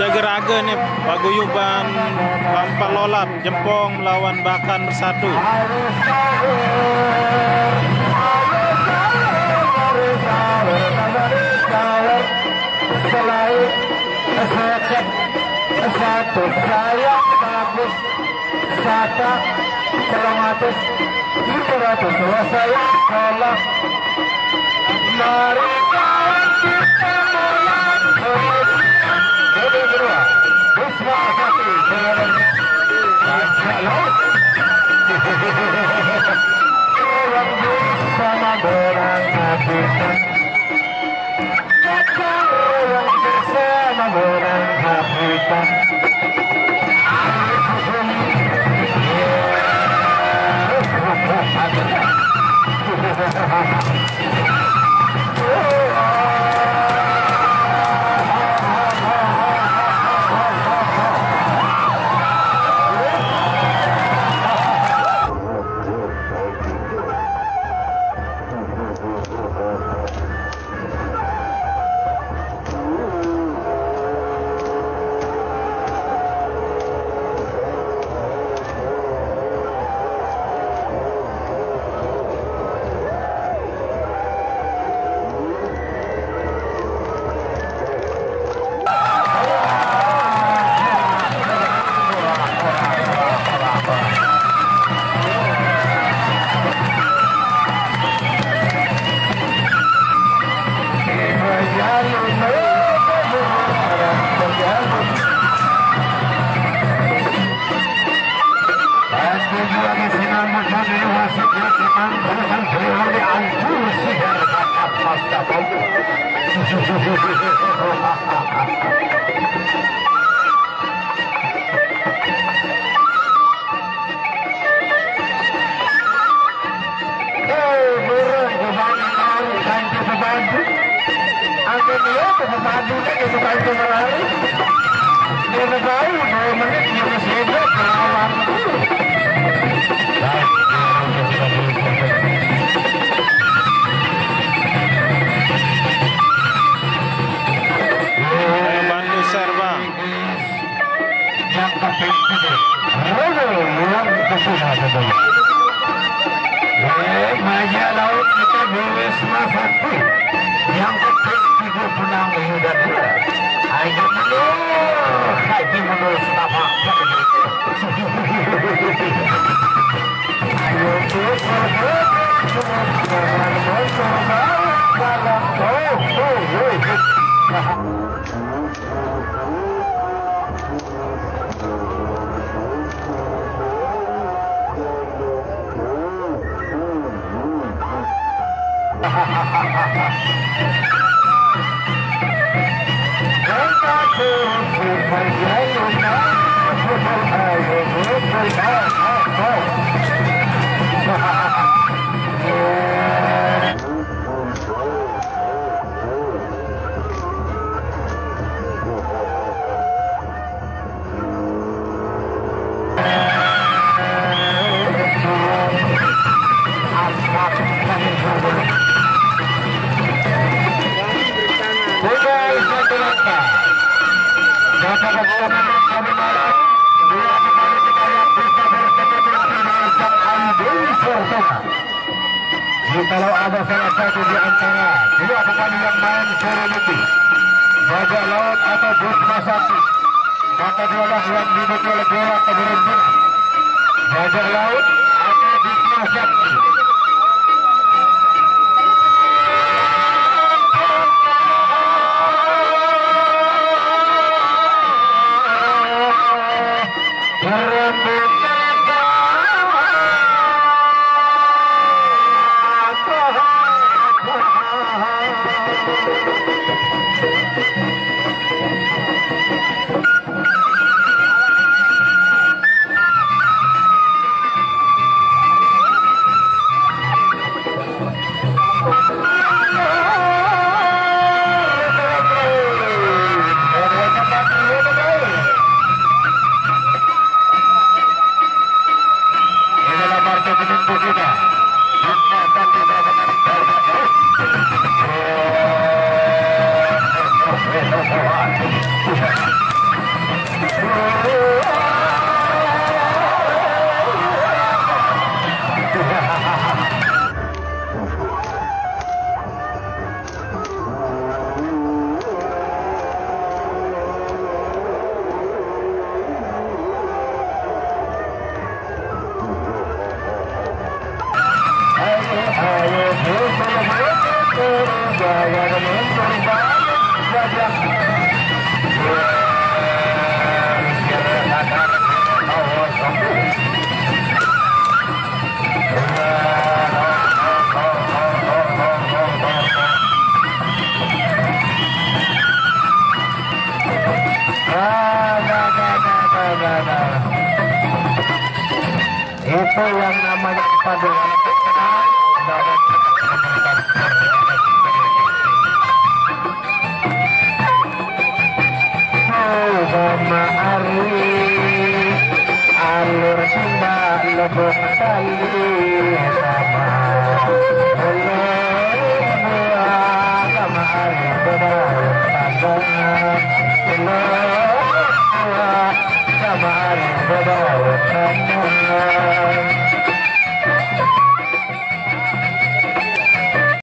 Jageraga nih paguyuban Lampa Lolap Jempong melawan Bakan Bersatu. Satu saya bagus satu 300 dua saya tolong mari kawan kita mulai jadi berdua Bisma Fatih dengan laut orang bersama berangkatkan orang bersama berangkatkan yang penting tiga punang dan dua. Ayo dulu, haji menurut setapak. Ayo Kalau ada salah satu di antara dua pemain yang main sore ini, bajak laut atau Busma Sakti, maka dialah yang dimiliki oleh bola keberuntungan. Bajak laut atau Busma Sakti. Itu yang namanya paduan sama Ari alur Sunda lebok kali sama sama Ari beberapa pasangan sama Ari beberapa pasangan